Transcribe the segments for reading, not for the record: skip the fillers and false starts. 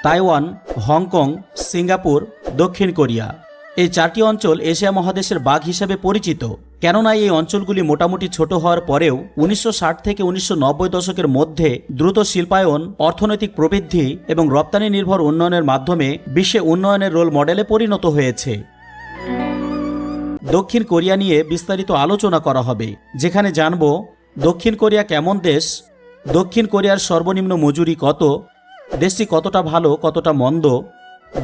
Taiwan, Hong Kong, Singapore, দক্ষিণ Korea. এই 4টি অঞ্চল এশিয়া মহাদেশের বাঘ হিসেবে পরিচিত, কেননা এই অঞ্চলগুলি মোটামুটি ছোট হওয়ার পরেও 1960 থেকে 1990 দশকের মধ্যে দ্রুত শিল্পায়ন, অর্থনৈতিক প্রবৃদ্ধি এবং রপ্তানি নির্ভর উন্নয়নের মাধ্যমে বিশ্বে উন্নয়নের রোল মডেলে পরিণত হয়েছে। দক্ষিণ কোরিয়া নিয়ে বিস্তারিত আলোচনা করা হবে, যেখানে জানব দক্ষিণ কোরিয়া কেমন দেশ, দক্ষিণ কোরিয়ার সর্বনিম্ন মজুরি কত, দেশটি কতটা ভালো কতটা মন্দ,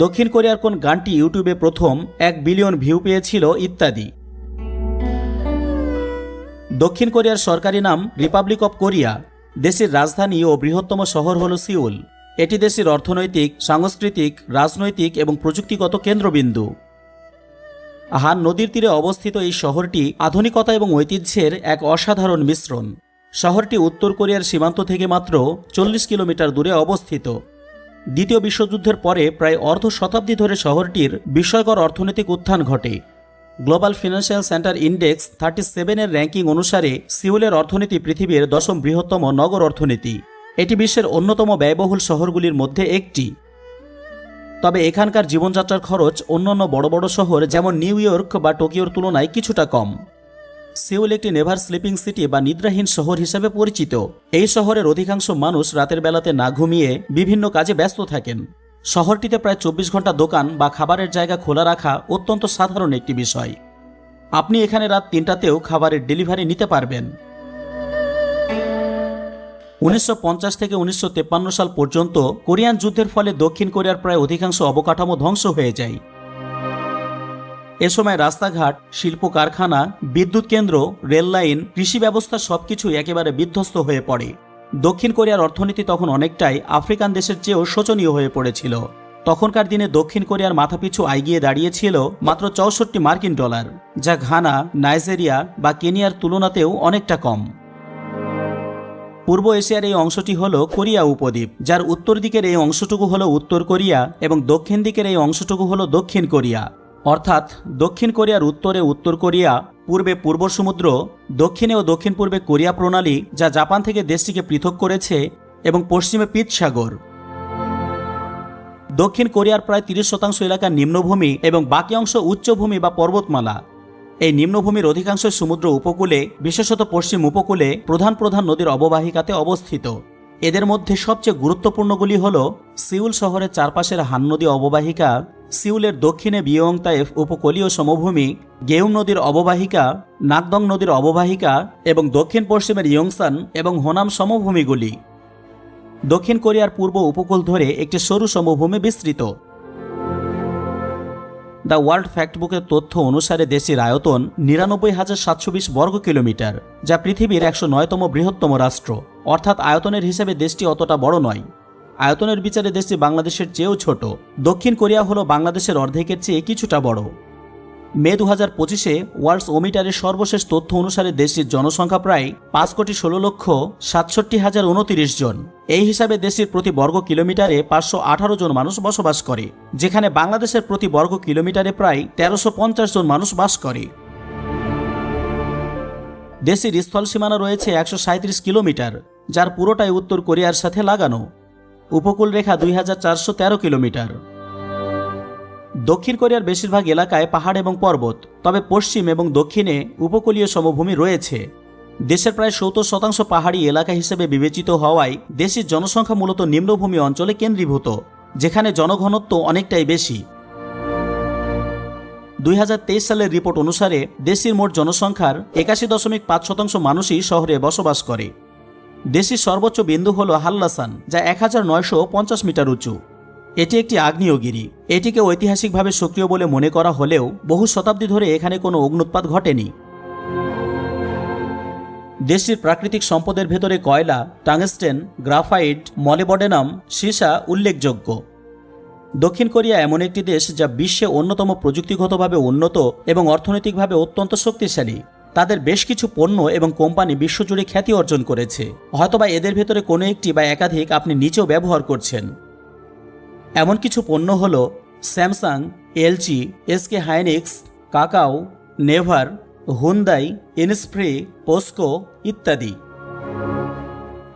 দক্ষিণ কোরিয়ার কোন গানটি ইউটিউবে প্রথম 1 বিলিয়ন ভিউ পেয়েছিল ইত্যাদি। দক্ষিণ কোরিয়ার সরকারি নাম রিপাবলিক অব কোরিয়া। দেশের রাজধানী ও বৃহত্তম শহর হল সিউল। এটি দেশের অর্থনৈতিক, সাংস্কৃতিক, রাজনৈতিক এবং প্রযুক্তিগত কেন্দ্রবিন্দু। হান নদীর তীরে অবস্থিত এই শহরটি আধুনিকতা এবং ঐতিহ্যের এক অসাধারণ মিশ্রণ। শহরটি উত্তর কোরিয়ার সীমান্ত থেকে মাত্র 40 কিলোমিটার দূরে অবস্থিত। দ্বিতীয় বিশ্বযুদ্ধের পরে প্রায় অর্ধ শতাব্দী ধরে শহরটির বিস্ময়কর অর্থনৈতিক উত্থান ঘটে। গ্লোবাল ফিনান্সিয়াল সেন্টার ইন্ডেক্স 37 এর র্যাঙ্কিং অনুসারে সিউলের অর্থনীতি পৃথিবীর 10ম বৃহত্তম নগর অর্থনীতি। এটি বিশ্বের অন্যতম ব্যয়বহুল শহরগুলির মধ্যে একটি। তবে এখানকার জীবনযাত্রার খরচ অন্যান্য বড় বড় শহর যেমন নিউ ইয়র্ক বা টোকিওর তুলনায় কিছুটা কম। সিউল একটি নেভার স্লিপিং সিটি বা নিদ্রাহীন শহর হিসেবে পরিচিত। এই শহরের অধিকাংশ মানুষ রাতের বেলাতে না ঘুমিয়ে বিভিন্ন কাজে ব্যস্ত থাকেন। শহরটিতে প্রায় 24 ঘন্টা দোকান বা খাবারের জায়গা খোলা রাখা অত্যন্ত সাধারণ একটি বিষয়। আপনি এখানে রাত 3টাতেও খাবারের ডেলিভারি নিতে পারবেন। 1950 থেকে 1953 সাল পর্যন্ত কোরিয়ান যুদ্ধের ফলে দক্ষিণ কোরিয়ার প্রায় অধিকাংশ অবকাঠামো ধ্বংস হয়ে যায়। এ সময় রাস্তাঘাট, শিল্প কারখানা, বিদ্যুৎ কেন্দ্র, রেল লাইন, কৃষি ব্যবস্থা সবকিছু একেবারে বিধ্বস্ত হয়ে পড়ে। দক্ষিণ কোরিয়ার অর্থনীতি তখন অনেকটাই আফ্রিকান দেশের চেয়েও শোচনীয় হয়ে পড়েছিল। তখনকার দিনে দক্ষিণ কোরিয়ার মাথাপিছু আয় গিয়ে দাঁড়িয়েছিল মাত্র 64 মার্কিন ডলার, যা ঘানা, নাইজেরিয়া বা কেনিয়ার তুলনাতেও অনেকটা কম। পূর্ব এশিয়ার এই অংশটি হল কোরিয়া উপদ্বীপ, যার উত্তর দিকের এই অংশটুকু হল উত্তর কোরিয়া এবং দক্ষিণ দিকের এই অংশটুকু হল দক্ষিণ কোরিয়া। অর্থাৎ দক্ষিণ কোরিয়ার উত্তরে উত্তর কোরিয়া, পূর্বে পূর্ব সমুদ্র, দক্ষিণে ও দক্ষিণ পূর্বে কোরিয়া প্রণালী, যা জাপান থেকে দেশটিকে পৃথক করেছে, এবং পশ্চিমে পিত সাগর। দক্ষিণ কোরিয়ার প্রায় 30% এলাকা নিম্নভূমি এবং বাকি অংশ উচ্চভূমি বা পর্বতমালা। এই নিম্নভূমির অধিকাংশ সমুদ্র উপকূলে, বিশেষত পশ্চিম উপকূলে প্রধান প্রধান নদীর অববাহিকাতে অবস্থিত। এদের মধ্যে সবচেয়ে গুরুত্বপূর্ণগুলি হল সিউল শহরের চারপাশের হান নদী অববাহিকা, সিউলের দক্ষিণে বিয়ংতায়েফ উপকূলীয় সমভূমি, গেউম নদীর অববাহিকা, নাকদং নদীর অববাহিকা এবং দক্ষিণ পশ্চিমের ইয়ংসান এবং হোনাম সমভূমিগুলি। দক্ষিণ কোরিয়ার পূর্ব উপকূল ধরে একটি সরু সমভূমি বিস্তৃত। দ্য ওয়ার্ল্ড ফ্যাক্টবুকের তথ্য অনুসারে দেশটির আয়তন 99,720 বর্গ কিলোমিটার, যা পৃথিবীর 109তম বৃহত্তম রাষ্ট্র। অর্থাৎ আয়তনের হিসেবে দেশটি অতটা বড় নয়। আয়তনের বিচারে দেশটি বাংলাদেশের চেয়েও ছোট। দক্ষিণ কোরিয়া হল বাংলাদেশের অর্ধেকের চেয়ে কিছুটা বড়। মে 2025-এ ওয়ার্ল্ডস ওমিটারের সর্বশেষ তথ্য অনুসারে দেশটির জনসংখ্যা প্রায় 5,16,67,029 জন। এই হিসাবে দেশটির প্রতি বর্গ কিলোমিটারে 518 জন মানুষ বসবাস করে, যেখানে বাংলাদেশের প্রতি বর্গ কিলোমিটারে প্রায় 1350 জন মানুষ বাস করে। দেশটির স্থল সীমানা রয়েছে 137 কিলোমিটার, যার পুরোটাই উত্তর কোরিয়ার সাথে লাগানো। উপকূল রেখা 2413 কিলোমিটার। দক্ষিণ কোরিয়ার বেশিরভাগ এলাকায় পাহাড় এবং পর্বত, তবে পশ্চিম এবং দক্ষিণে উপকূলীয় সমভূমি রয়েছে। দেশের প্রায় 70% পাহাড়ি এলাকা হিসেবে বিবেচিত হওয়ায় দেশের জনসংখ্যা মূলত নিম্নভূমি অঞ্চলে কেন্দ্রীভূত, যেখানে জনঘনত্ব অনেকটাই বেশি। 2023 সালের রিপোর্ট অনুসারে দেশটির মোট জনসংখ্যার 81.5% মানুষই শহরে বসবাস করে। দেশটির সর্বোচ্চ বিন্দু হল হাল্লাসান, যা 1950 মিটার উঁচু। এটি একটি আগ্নেয়গিরি। এটিকে ঐতিহাসিকভাবে সক্রিয় বলে মনে করা হলেও বহু শতাব্দী ধরে এখানে কোনো অগ্ন্যুৎপাত ঘটেনি। দেশটির প্রাকৃতিক সম্পদের ভেতরে কয়লা, টাংস্টেন, গ্রাফাইট, মলিবডেনাম, সীসা উল্লেখযোগ্য। দক্ষিণ কোরিয়া এমন একটি দেশ যা বিশ্বে অন্যতম প্রযুক্তিগতভাবে উন্নত এবং অর্থনৈতিকভাবে অত্যন্ত শক্তিশালী। তাদের বেশ কিছু পণ্য এবং কোম্পানি বিশ্বজুড়ে খ্যাতি অর্জন করেছে। হয়তোবা এদের ভেতরে কোনো একটি বা একাধিক আপনি নিজেও ব্যবহার করছেন। এমন কিছু পণ্য হল Samsung, LG, SK Hynix, Kakao, Naver, Hyundai, ইনস্প্রে, পোস্কো ইত্যাদি।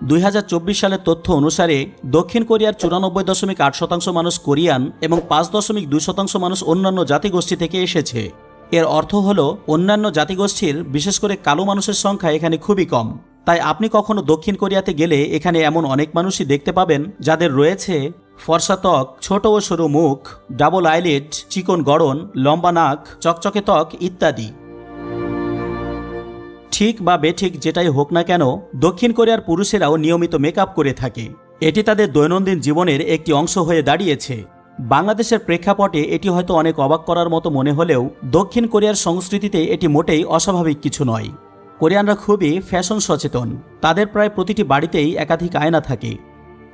2024 সালের তথ্য অনুসারে দক্ষিণ কোরিয়ার 94.8% মানুষ কোরিয়ান এবং 5.2% মানুষ অন্যান্য জাতিগোষ্ঠী থেকে এসেছে। এর অর্থ হল অন্যান্য জাতিগোষ্ঠীর বিশেষ করে কালো মানুষের সংখ্যা এখানে খুবই কম। তাই আপনি কখনো দক্ষিণ কোরিয়াতে গেলে এখানে এমন অনেক মানুষই দেখতে পাবেন যাদের রয়েছে ফর্সা ত্বক, ছোট ও সরু মুখ, ডাবল আইলিড, চিকন গড়ন, লম্বা নাক, চকচকে ত্বক ইত্যাদি। ঠিক বা বেঠিক যেটাই হোক না কেন, দক্ষিণ কোরিয়ার পুরুষেরাও নিয়মিত মেকআপ করে থাকে। এটি তাদের দৈনন্দিন জীবনের একটি অংশ হয়ে দাঁড়িয়েছে। বাংলাদেশের প্রেক্ষাপটে এটি হয়তো অনেক অবাক করার মতো মনে হলেও দক্ষিণ কোরিয়ার সংস্কৃতিতে এটি মোটেই অস্বাভাবিক কিছু নয়। কোরিয়ানরা খুবই ফ্যাশন সচেতন। তাদের প্রায় প্রতিটি বাড়িতেই একাধিক আয়না থাকে।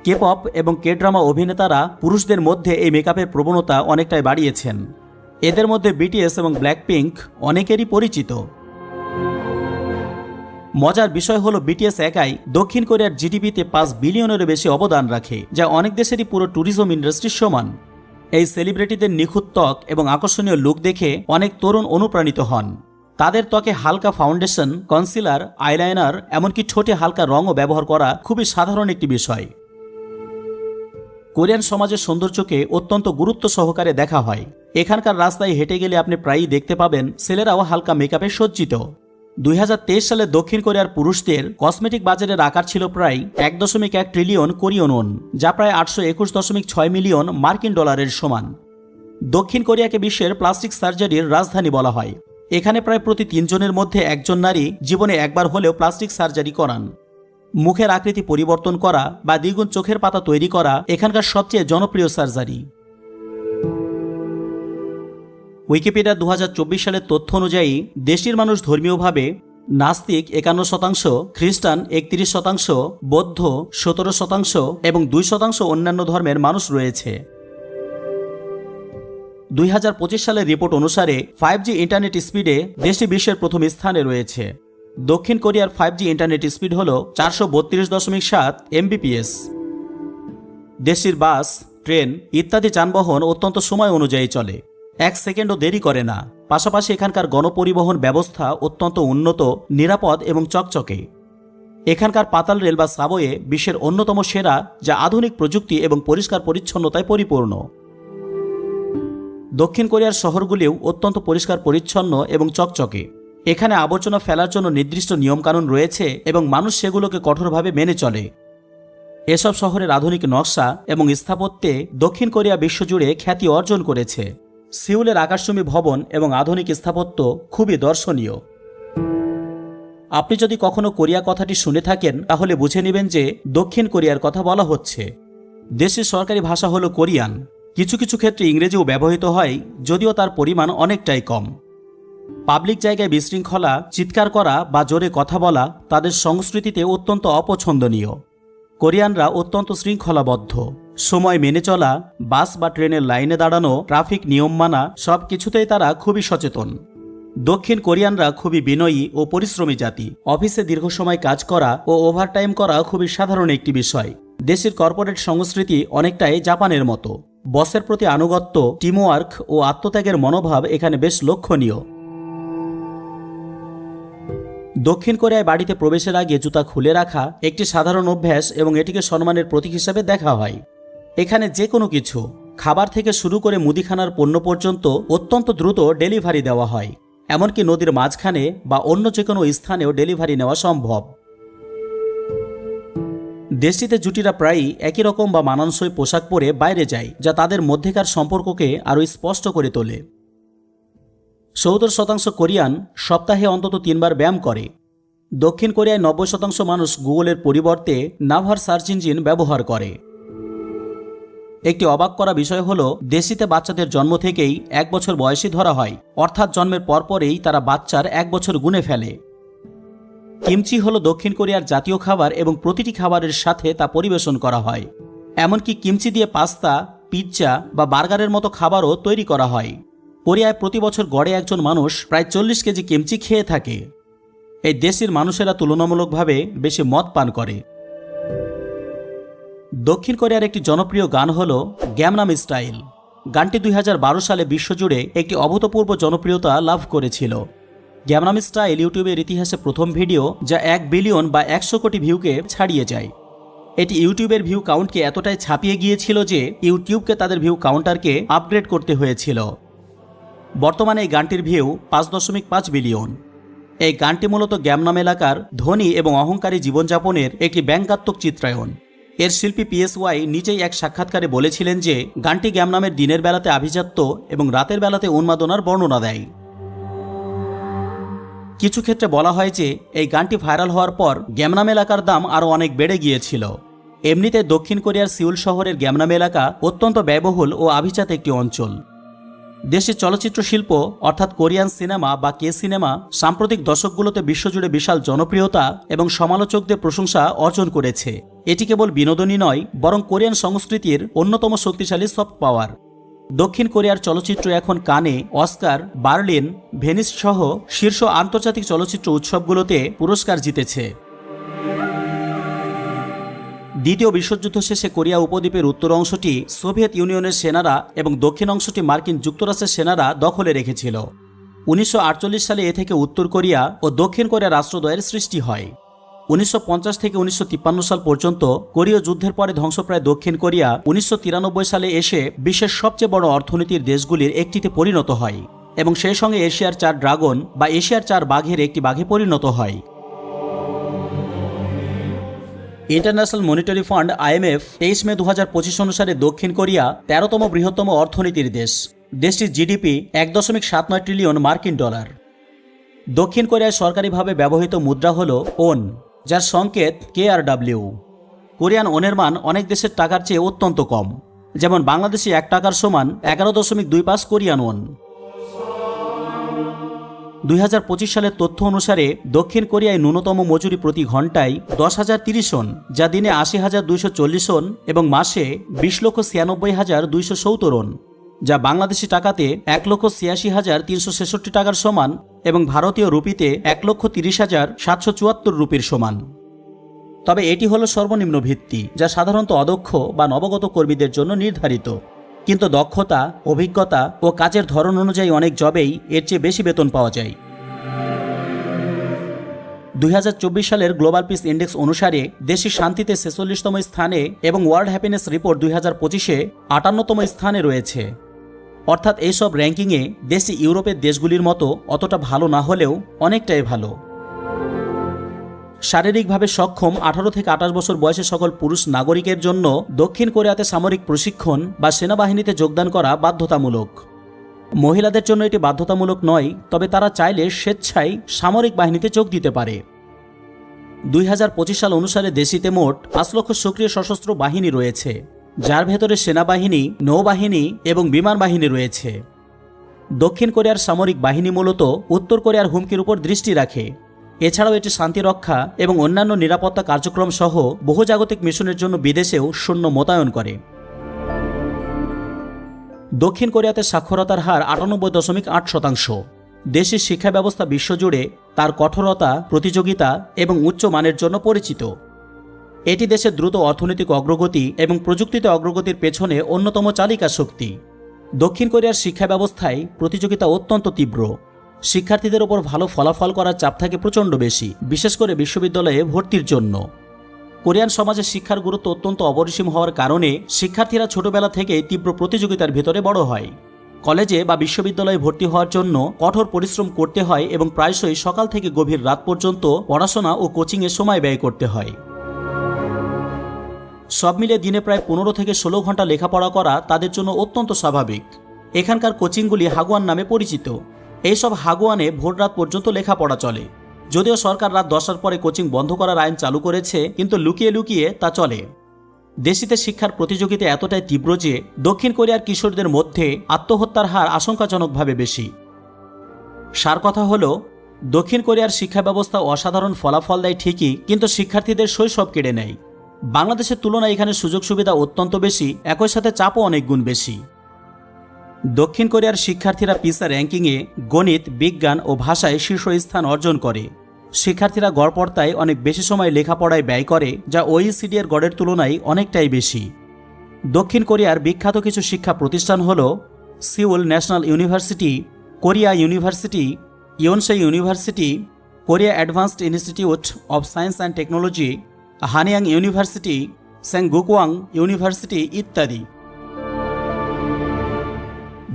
কে-পপ এবং কে-ড্রামা অভিনেতারা পুরুষদের মধ্যে এই মেকআপের প্রবণতা অনেকটাই বাড়িয়েছেন। এদের মধ্যে বিটিএস এবং ব্ল্যাকপিঙ্ক অনেকেরই পরিচিত। মজার বিষয় হলো বিটিএস একাই দক্ষিণ কোরিয়ার জিডিপিতে 5 বিলিয়নেরও বেশি অবদান রাখে, যা অনেক দেশেরই পুরো ট্যুরিজম ইন্ডাস্ট্রির সমান। এই সেলিব্রিটিদের নিখুঁত ত্বক এবং আকর্ষণীয় লুক দেখে অনেক তরুণ অনুপ্রাণিত হন। তাদের ত্বকে হালকা ফাউন্ডেশন, কনসিলার, আইলাইনার, এমনকি ঠোঁটে হালকা রঙও ব্যবহার করা খুবই সাধারণ একটি বিষয়। কোরিয়ান সমাজের সৌন্দর্যকে অত্যন্ত গুরুত্ব সহকারে দেখা হয়। এখানকার রাস্তায় হেঁটে গেলে আপনি প্রায়ই দেখতে পাবেন ছেলেরাও হালকা মেকআপে সজ্জিত। 2023 সালে দক্ষিণ কোরিয়ার পুরুষদের কসমেটিক বাজারের আকার ছিল প্রায় 1.1 ট্রিলিয়ন কোরিয়ান ওন, যা প্রায় 821.6 মিলিয়ন মার্কিন ডলারের সমান। দক্ষিণ কোরিয়াকে বিশ্বের প্লাস্টিক সার্জারির রাজধানী বলা হয়। এখানে প্রায় প্রতি 3 জনের মধ্যে একজন নারী জীবনে একবার হলেও প্লাস্টিক সার্জারি করান। মুখের আকৃতি পরিবর্তন করা বা দ্বিগুণ চোখের পাতা তৈরি করা এখানকার সবচেয়ে জনপ্রিয় সার্জারি। উইকিপিডিয়া 2024 সালের তথ্য অনুযায়ী দেশটির মানুষ ধর্মীয়ভাবে নাস্তিক 51%, খ্রিস্টান 31%, বৌদ্ধ 17% এবং 2% অন্যান্য ধর্মের মানুষ রয়েছে। 2025 সালের রিপোর্ট অনুসারে 5G ইন্টারনেট স্পিডে দেশটি বিশ্বের প্রথম স্থানে রয়েছে। দক্ষিণ কোরিয়ার 5G ইন্টারনেট স্পিড হল 432.7 Mbps। দেশটির বাস, ট্রেন ইত্যাদি যানবাহন অত্যন্ত সময় অনুযায়ী চলে, 1 সেকেন্ডও দেরি করে না। পাশাপাশি এখানকার গণপরিবহন ব্যবস্থা অত্যন্ত উন্নত, নিরাপদ এবং চকচকে। এখানকার পাতাল রেল বা সাবওয়ে বিশ্বের অন্যতম সেরা, যা আধুনিক প্রযুক্তি এবং পরিষ্কার পরিচ্ছন্নতায় পরিপূর্ণ। দক্ষিণ কোরিয়ার শহরগুলিও অত্যন্ত পরিষ্কার পরিচ্ছন্ন এবং চকচকে। এখানে আবর্জনা ফেলার জন্য নির্দিষ্ট নিয়মকানুন রয়েছে এবং মানুষ সেগুলোকে কঠোরভাবে মেনে চলে। এসব শহরের আধুনিক নকশা এবং স্থাপত্যে দক্ষিণ কোরিয়া বিশ্বজুড়ে খ্যাতি অর্জন করেছে। সিউলের আকাশচুম্বী ভবন এবং আধুনিক স্থাপত্য খুবই দর্শনীয়। আপনি যদি কখনো কোরিয়া কথাটি শুনে থাকেন তাহলে বুঝে নেবেন যে দক্ষিণ কোরিয়ার কথা বলা হচ্ছে। দেশের সরকারি ভাষা হলো কোরিয়ান। কিছু কিছু ক্ষেত্রে ইংরেজিও ব্যবহৃত হয়, যদিও তার পরিমাণ অনেকটাই কম। পাবলিক জায়গায় বিশৃঙ্খলা, চিৎকার করা বা জোরে কথা বলা তাদের সংস্কৃতিতে অত্যন্ত অপছন্দনীয়। কোরিয়ানরা অত্যন্ত শৃঙ্খলাবদ্ধ। সময় মেনে চলা, বাস বা ট্রেনের লাইনে দাঁড়ানো, ট্রাফিক নিয়ম মানা সব কিছুতেই তারা খুবই সচেতন। দক্ষিণ কোরিয়ানরা খুবই বিনয়ী ও পরিশ্রমী জাতি। অফিসে দীর্ঘ সময় কাজ করা ও ওভারটাইম করা খুবই সাধারণ একটি বিষয়। দেশের কর্পোরেট সংস্কৃতি অনেকটাই জাপানের মতো। বসের প্রতি আনুগত্য, টিমওয়ার্ক ও আত্মত্যাগের মনোভাব এখানে বেশ লক্ষণীয়। দক্ষিণ কোরিয়ায় বাড়িতে প্রবেশের আগে জুতা খুলে রাখা একটি সাধারণ অভ্যাস এবং এটিকে সম্মানের প্রতীক হিসাবে দেখা হয়। এখানে যে কোনো কিছু, খাবার থেকে শুরু করে মুদিখানার পণ্য পর্যন্ত অত্যন্ত দ্রুত ডেলিভারি দেওয়া হয়। এমনকি নদীর মাঝখানে বা অন্য যে কোনো স্থানেও ডেলিভারি নেওয়া সম্ভব। দেশটিতে জুটিরা প্রায়ই একই রকম বা মানানসই পোশাক পরে বাইরে যায়, যা তাদের মধ্যেকার সম্পর্ককে আরও স্পষ্ট করে তোলে। 70% কোরিয়ান সপ্তাহে অন্তত 3 বার ব্যায়াম করে। দক্ষিণ কোরিয়ায় 90% মানুষ গুগলের পরিবর্তে নাভার সার্চ ইঞ্জিন ব্যবহার করে। একটি অবাক করা বিষয় হল দেশটিতে বাচ্চাদের জন্ম থেকেই 1 বছর বয়সী ধরা হয়, অর্থাৎ জন্মের পরপরেই তারা বাচ্চার 1 বছর গুণে ফেলে। কিমচি হলো দক্ষিণ কোরিয়ার জাতীয় খাবার এবং প্রতিটি খাবারের সাথে তা পরিবেশন করা হয়। এমনকি কিমচি দিয়ে পাস্তা, পিৎজা বা বার্গারের মতো খাবারও তৈরি করা হয়। কোরিয়ায় প্রতি বছর গড়ে একজন মানুষ প্রায় 40 কেজি কিমচি খেয়ে থাকে। এই দেশের মানুষেরা তুলনামূলকভাবে বেশি মদ পান করে। দক্ষিণ কোরিয়ার একটি জনপ্রিয় গান হল গ্যামনাম স্টাইল। গানটি 2012 সালে বিশ্বজুড়ে একটি অভূতপূর্ব জনপ্রিয়তা লাভ করেছিল। গ্যামনামি স্টাইল ইউটিউবের ইতিহাসে প্রথম ভিডিও যা 1 বিলিয়ন বা 100 কোটি ভিউকে ছাড়িয়ে যায়। এটি ইউটিউবের ভিউ কাউন্টকে এতটাই ছাপিয়ে গিয়েছিল যে ইউটিউবকে তাদের ভিউ কাউন্টারকে আপগ্রেড করতে হয়েছিল। বর্তমানে এই গানটির ভিউ 5.5 বিলিয়ন। এই গানটি মূলত গ্যামনাম এলাকার ধনী এবং অহংকারী জীবনযাপনের একটি ব্যঙ্গাত্মক চিত্রায়ন। এর শিল্পী PSY নিজেই এক সাক্ষাৎকারে বলেছিলেন যে গানটি গ্যামনামের দিনের বেলাতে আভিজাত্য এবং রাতের বেলাতে উন্মাদনার বর্ণনা দেয়। কিছু ক্ষেত্রে বলা হয় যে এই গানটি ভাইরাল হওয়ার পর গ্যামনাম এলাকার দাম আরও অনেক বেড়ে গিয়েছিল। এমনিতে দক্ষিণ কোরিয়ার সিউল শহরের গ্যামনাম এলাকা অত্যন্ত ব্যয়বহুল ও আভিজাত একটি অঞ্চল। দেশের চলচ্চিত্র শিল্প অর্থাৎ কোরিয়ান সিনেমা বা কে সিনেমা সাম্প্রতিক দশকগুলোতে বিশ্বজুড়ে বিশাল জনপ্রিয়তা এবং সমালোচকদের প্রশংসা অর্জন করেছে। এটি কেবল বিনোদনই নয়, বরং কোরিয়ান সংস্কৃতির অন্যতম শক্তিশালী সফট পাওয়ার। দক্ষিণ কোরিয়ার চলচ্চিত্র এখন কানে, অস্কার, বার্লিন, ভেনিস সহ শীর্ষ আন্তর্জাতিক চলচ্চিত্র উৎসবগুলোতে পুরস্কার জিতেছে। দ্বিতীয় বিশ্বযুদ্ধ শেষে কোরিয়া উপদ্বীপের উত্তর অংশটি সোভিয়েত ইউনিয়নের সেনারা এবং দক্ষিণ অংশটি মার্কিন যুক্তরাষ্ট্রের সেনারা দখলে রেখেছিল। 1948 সালে এ থেকে উত্তর কোরিয়া ও দক্ষিণ কোরিয়া রাষ্ট্রদ্বয়ের সৃষ্টি হয়। 1950 থেকে 1953 সাল পর্যন্ত কোরীয় যুদ্ধের পরে ধ্বংসপ্রায় দক্ষিণ কোরিয়া 1993 সালে এসে বিশ্বের সবচেয়ে বড় অর্থনীতির দেশগুলির একটিতে পরিণত হয় এবং সেই সঙ্গে এশিয়ার 4 ড্রাগন বা এশিয়ার 4 বাঘের একটি বাঘে পরিণত হয়। ইন্টারন্যাশনাল মনিটারি ফান্ড IMF 23 মে 2025 অনুসারে দক্ষিণ কোরিয়া 13তম বৃহত্তম অর্থনীতির দেশ। দেশটির জিডিপি 1.79 ট্রিলিয়ন মার্কিন ডলার। দক্ষিণ কোরিয়ায় সরকারিভাবে ব্যবহৃত মুদ্রা হল ওন, যার সংকেত KRW। কোরিয়ান ওনের মান অনেক দেশের টাকার চেয়ে অত্যন্ত কম, যেমন বাংলাদেশি 1 টাকার সমান 11.25 কোরিয়ান ওন। 2025 সালের তথ্য অনুসারে দক্ষিণ কোরিয়ায় ন্যূনতম মজুরি প্রতি ঘন্টায় 10,030 ওন, যা দিনে 80,240 ওন এবং মাসে 20,96,270 ওন, যা বাংলাদেশি টাকাতে 1,86,366 টাকার সমান এবং ভারতীয় রুপিতে 1,30,774 রুপির সমান। তবে এটি হলো সর্বনিম্ন ভিত্তি, যা সাধারণত অদক্ষ বা নবাগত কর্মীদের জন্য নির্ধারিত, কিন্তু দক্ষতা, অভিজ্ঞতা ও কাজের ধরন অনুযায়ী অনেক জবেই এর চেয়ে বেশি বেতন পাওয়া যায়। 2024 সালের গ্লোবাল পিস ইন্ডেক্স অনুসারে দেশটি শান্তিতে 46তম স্থানে এবং ওয়ার্ল্ড হ্যাপিনেস রিপোর্ট 2025-এ 58তম স্থানে রয়েছে। অর্থাৎ এইসব র্যাঙ্কিংয়ে দেশটি ইউরোপের দেশগুলির মতো অতটা ভালো না হলেও অনেকটাই ভালো। শারীরিকভাবে সক্ষম 18 থেকে 28 বছর বয়সের সকল পুরুষ নাগরিকের জন্য দক্ষিণ কোরিয়াতে সামরিক প্রশিক্ষণ বা সেনাবাহিনীতে যোগদান করা বাধ্যতামূলক। মহিলাদের জন্য এটি বাধ্যতামূলক নয়, তবে তারা চাইলে স্বেচ্ছায় সামরিক বাহিনীতে যোগ দিতে পারে। 2025 সাল অনুসারে দেশটিতে মোট 5 লক্ষ সক্রিয় সশস্ত্র বাহিনী রয়েছে, যার ভেতরে সেনাবাহিনী, নৌবাহিনী এবং বিমান বাহিনী রয়েছে। দক্ষিণ কোরিয়ার সামরিক বাহিনী মূলত উত্তর কোরিয়ার হুমকির উপর দৃষ্টি রাখে। এছাড়াও এটি শান্তিরক্ষা এবং অন্যান্য নিরাপত্তা কার্যক্রম সহ বহুজাগতিক মিশনের জন্য বিদেশেও সৈন্য মোতায়েন করে। দক্ষিণ কোরিয়াতে সাক্ষরতার হার 98.8%। দেশের শিক্ষা ব্যবস্থা বিশ্বজুড়ে তার কঠোরতা, প্রতিযোগিতা এবং উচ্চ মানের জন্য পরিচিত। এটি দেশের দ্রুত অর্থনৈতিক অগ্রগতি এবং প্রযুক্তিতে অগ্রগতির পেছনে অন্যতম চালিকা শক্তি। দক্ষিণ কোরিয়ার শিক্ষা ব্যবস্থায় প্রতিযোগিতা অত্যন্ত তীব্র। শিক্ষার্থীদের ওপর ভালো ফলাফল করার চাপ থাকে প্রচণ্ড বেশি, বিশেষ করে বিশ্ববিদ্যালয়ে ভর্তির জন্য। কোরিয়ান সমাজে শিক্ষার গুরুত্ব অত্যন্ত অপরিসীম হওয়ার কারণে শিক্ষার্থীরা ছোটবেলা থেকেই তীব্র প্রতিযোগিতার ভেতরে বড় হয়। কলেজে বা বিশ্ববিদ্যালয়ে ভর্তি হওয়ার জন্য কঠোর পরিশ্রম করতে হয় এবং প্রায়শই সকাল থেকে গভীর রাত পর্যন্ত পড়াশোনা ও কোচিংয়ে সময় ব্যয় করতে হয়। সব মিলে দিনে প্রায় 15 থেকে 16 ঘন্টা লেখাপড়া করা তাদের জন্য অত্যন্ত স্বাভাবিক। এখানকার কোচিংগুলি হাগুয়ান নামে পরিচিত। এইসব হাগুয়ানে ভোররাত পর্যন্ত লেখাপড়া চলে। যদিও সরকার রাত 10টার পরে কোচিং বন্ধ করার আইন চালু করেছে, কিন্তু লুকিয়ে লুকিয়ে তা চলে। দেশটিতে শিক্ষার প্রতিযোগিতা এতটাই তীব্র যে দক্ষিণ কোরিয়ার কিশোরদের মধ্যে আত্মহত্যার হার আশঙ্কাজনকভাবে বেশি। সার কথা হলো, দক্ষিণ কোরিয়ার শিক্ষা ব্যবস্থা অসাধারণ ফলাফল দেয় ঠিকই, কিন্তু শিক্ষার্থীদের শৈশব কেড়ে নেয়। বাংলাদেশের তুলনায় এখানে সুযোগ সুবিধা অত্যন্ত বেশি, একই সাথে চাপও অনেক গুণ বেশি। দক্ষিণ কোরিয়ার শিক্ষার্থীরা পিসা র্যাঙ্কিংয়ে গণিত, বিজ্ঞান ও ভাষায় শীর্ষস্থান অর্জন করে। শিক্ষার্থীরা গড়পড়তায় অনেক বেশি সময় লেখাপড়ায় ব্যয় করে, যা OECD এর গড়ের তুলনায় অনেকটাই বেশি। দক্ষিণ কোরিয়ার বিখ্যাত কিছু শিক্ষা প্রতিষ্ঠান হল Seoul National University, Korea University, Yonsei University, Korea Advanced Institute of Science and Technology, Hanyang University, Sungkyunkwan University ইত্যাদি।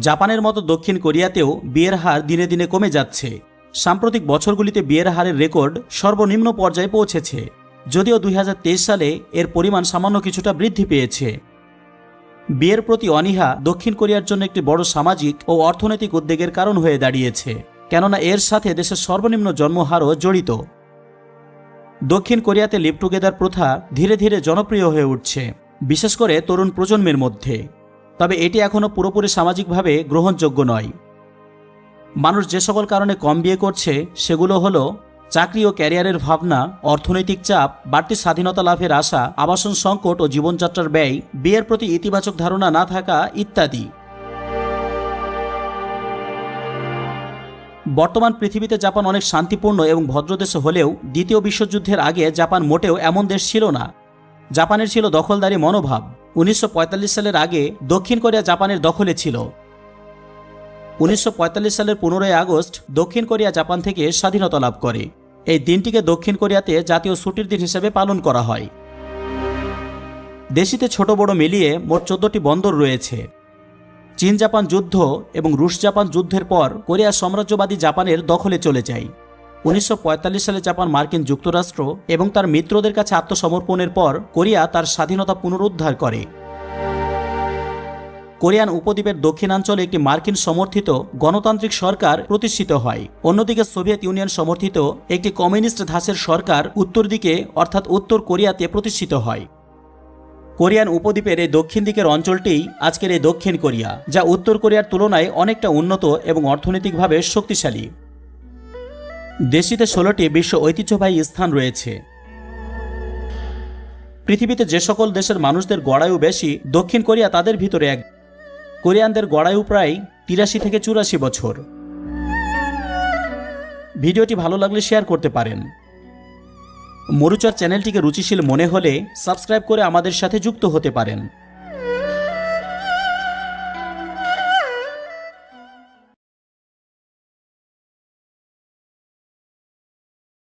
জাপানের মতো দক্ষিণ কোরিয়াতেও বিয়ের হার দিনে দিনে কমে যাচ্ছে। সাম্প্রতিক বছরগুলিতে বিয়ের হারের রেকর্ড সর্বনিম্ন পর্যায়ে পৌঁছেছে, যদিও 2023 সালে এর পরিমাণ সামান্য কিছুটা বৃদ্ধি পেয়েছে। বিয়ের প্রতি অনীহা দক্ষিণ কোরিয়ার জন্য একটি বড় সামাজিক ও অর্থনৈতিক উদ্বেগের কারণ হয়ে দাঁড়িয়েছে, কেননা এর সাথে দেশের সর্বনিম্ন জন্মহারও জড়িত। দক্ষিণ কোরিয়াতে লিভ টুগেদার প্রথা ধীরে ধীরে জনপ্রিয় হয়ে উঠছে, বিশেষ করে তরুণ প্রজন্মের মধ্যে। তবে এটি এখনও পুরোপুরি সামাজিকভাবে গ্রহণযোগ্য নয়। মানুষ যে সকল কারণে কম বিয়ে করছে সেগুলো হলো চাকরি ও ক্যারিয়ারের ভাবনা, অর্থনৈতিক চাপ, বাড়তি স্বাধীনতা লাভের আশা, আবাসন সংকট ও জীবনযাত্রার ব্যয়, বিয়ের প্রতি ইতিবাচক ধারণা না থাকা ইত্যাদি। বর্তমান পৃথিবীতে জাপান অনেক শান্তিপূর্ণ এবং ভদ্রদেশ হলেও দ্বিতীয় বিশ্বযুদ্ধের আগে জাপান মোটেও এমন দেশ ছিল না। জাপানের ছিল দখলদারি মনোভাব। 1945 সালের আগে দক্ষিণ কোরিয়া জাপানের দখলে ছিল। 1945 সালের 15 আগস্ট দক্ষিণ কোরিয়া জাপান থেকে স্বাধীনতা লাভ করে। এই দিনটিকে দক্ষিণ কোরিয়াতে জাতীয় ছুটির দিন হিসেবে পালন করা হয়। দেশটিতে ছোট বড় মিলিয়ে মোট 14টি বন্দর রয়েছে। চীন জাপান যুদ্ধ এবং রুশ জাপান যুদ্ধের পর কোরিয়া সাম্রাজ্যবাদী জাপানের দখলে চলে যায়। 1945 সালে জাপান মার্কিন যুক্তরাষ্ট্র এবং তার মিত্রদের কাছে আত্মসমর্পণের পর কোরিয়া তার স্বাধীনতা পুনরুদ্ধার করে। কোরিয়ান উপদ্বীপের দক্ষিণাঞ্চলে একটি মার্কিন সমর্থিত গণতান্ত্রিক সরকার প্রতিষ্ঠিত হয়। অন্যদিকে সোভিয়েত ইউনিয়ন সমর্থিত একটি কমিউনিস্ট ধাঁচের সরকার উত্তর দিকে অর্থাৎ উত্তর কোরিয়াতে প্রতিষ্ঠিত হয়। কোরিয়ান উপদ্বীপের এই দক্ষিণ দিকের অঞ্চলটিই আজকের এই দক্ষিণ কোরিয়া, যা উত্তর কোরিয়ার তুলনায় অনেকটা উন্নত এবং অর্থনৈতিকভাবে শক্তিশালী। দেশটিতে 16টি বিশ্ব ঐতিহ্যবাহী স্থান রয়েছে। পৃথিবীতে যে সকল দেশের মানুষদের গড়ায়ু বেশি, দক্ষিণ কোরিয়া তাদের ভিতরে এক। কোরিয়ানদের গড়ায়ু প্রায় 83 থেকে 84 বছর। ভিডিওটি ভালো লাগলে শেয়ার করতে পারেন। মরুচর চ্যানেলটিকে রুচিশীল মনে হলে সাবস্ক্রাইব করে আমাদের সাথে যুক্ত হতে পারেন।